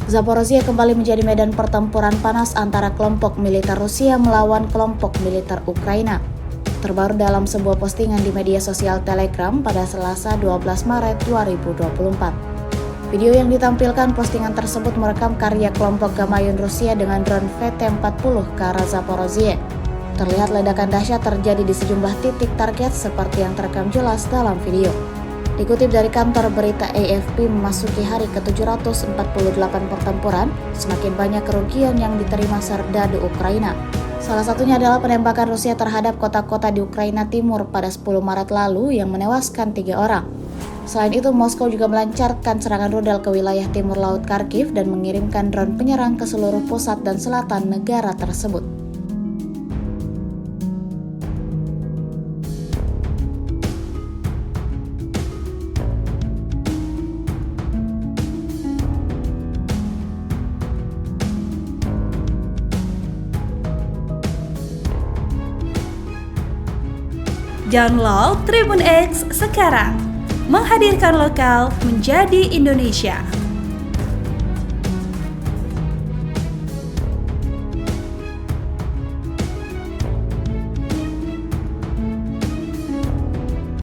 Zaporozhye kembali menjadi medan pertempuran panas antara kelompok militer Rusia melawan kelompok militer Ukraina. Terbaru dalam sebuah postingan di media sosial Telegram pada Selasa 12 Maret 2024. Video yang ditampilkan postingan tersebut merekam karya kelompok Gamayun Rusia dengan drone VT-40 ke arah Zaporozhye. Terlihat ledakan dahsyat terjadi di sejumlah titik target seperti yang terekam jelas dalam video. Dikutip dari kantor berita AFP, memasuki hari ke-748 pertempuran, semakin banyak kerugian yang diterima serdadu Ukraina. Salah satunya adalah penembakan Rusia terhadap kota-kota di Ukraina Timur pada 10 Maret lalu yang menewaskan 3 orang. Selain itu, Moskow juga melancarkan serangan rudal ke wilayah timur laut Kharkiv dan mengirimkan drone penyerang ke seluruh pusat dan selatan negara tersebut. Download Tribun X sekarang, menghadirkan lokal menjadi Indonesia.